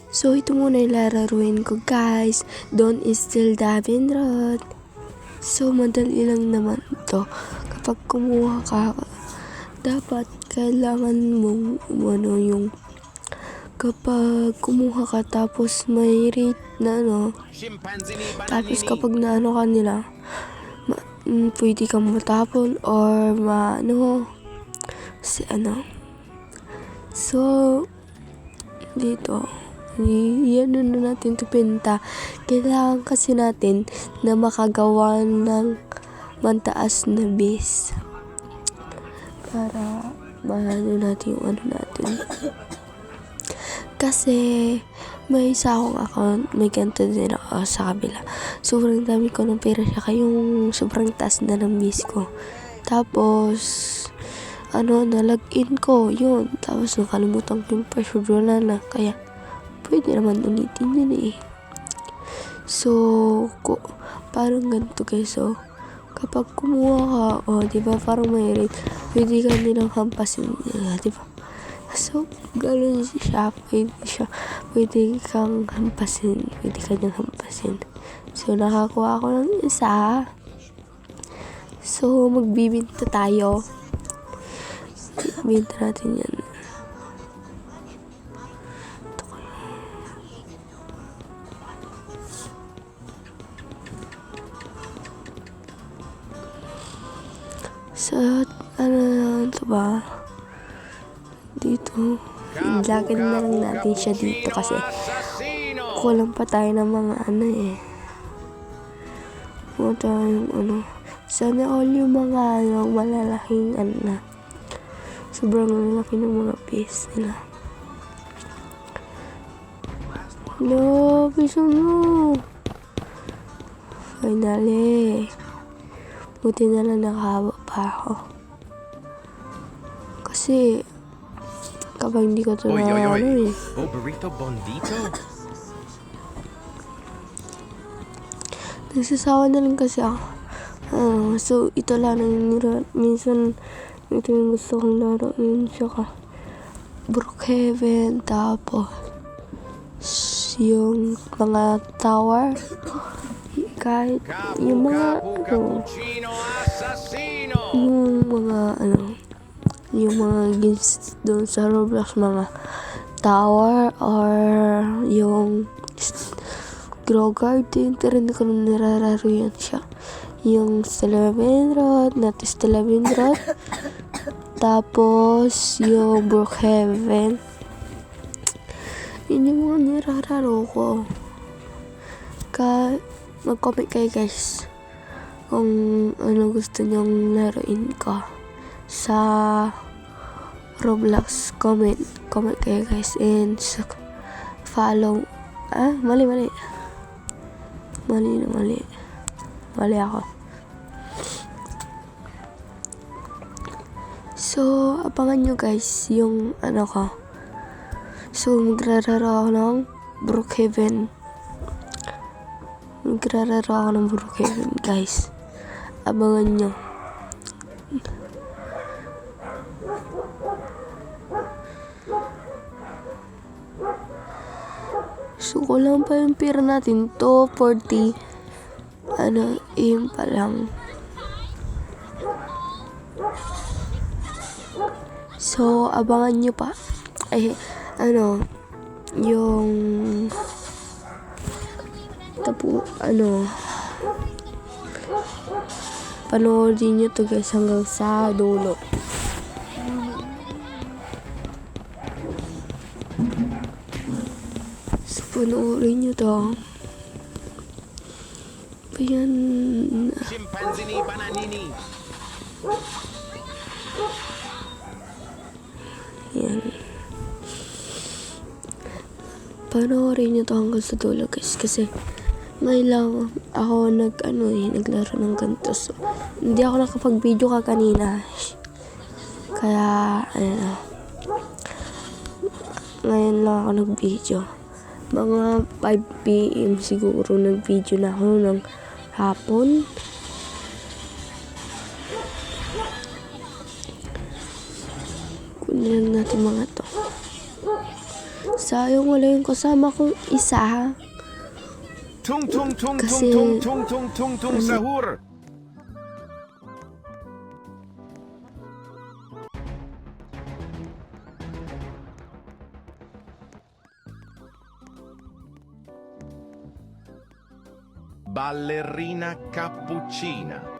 So, ito muna yung lararuin ko, guys. Don't steal Davinrod. So, madali lang naman to. Kapag kumuha ka, dapat kailangan mong yung kapag kumuha ka tapos may rate na tapos kapag naano ka nila, pwede kang matapon or so dito yan na natin ito pinta. Kailangan kasi natin na makagawa ng mantaas na base para maano natin yung natin. Kasi may isa akong account, may ganito din ako sa kabila. Sobrang dami ko ng pera siya, kayong sobrang taas na ng base ko. Tapos na-login ko yun. Tapos nakalimutan ko yung password, wala na. Kaya pwede naman ulitin yun eh. So parang ganito guys. So kapag kumuha ka, diba parang may rate, pwede ka nilang hampasin nila, diba? So gano'n siya, pwede kang hampasin, So nakakuha ko ng isa. So magbibinta tayo. Binta natin yan. So, ito ba? Dito. Ilagay na lang natin siya dito kasi kulang pa tayo ng mga sana all yung mga malalaking sobrang lalaki ng mga piece nila. Piso mo. Finally. Buti na lang nakahawa pa ako. Kasi kapag hindi ko ito Burrito Bondito. nagsasawa na lang kasi ako. So ito lang minsan ito yung gusto kong laruin, tsaka Brookhaven, tapos yung mga tower, kahit yung mga yung mga games doon sa Roblox, mga tower or yung Grow Garden, pero hindi ko narararo yan siya. Yung Stellavinrod, tapos yung Brookhaven. Yun yung mga nirararo ko. Mag-comment kayo guys kung ano gusto nyong laruin ko sa Roblox. Comment kayo guys, and follow. Mali ako. So abangan nyo guys yung ko. So magrararo ako ng Brookhaven. Guys. Abangan nyo. So kulang pa yung pera natin, 240 aim pa lang. So abangan nyo pa yung panoodin nyo to guys hanggang sa dulo. So panoorin nyo to. Ayan. Chimpanzini bananini. Ayan. Panoorin nyo to hanggang sa dulo guys, kasi ngayon lang ako naglaro ng ganito. So hindi ako nakapag-video kanina. Kaya ngayon lang ako nag-video. Mga 5 PM siguro nag-video na ako ng hapon. Kunin lang natin mga to. Sayang wala yung kasama kong isa. Tung tung tung tung Kasi- tung tung tung tung tung sahur. Ballerina cappuccina.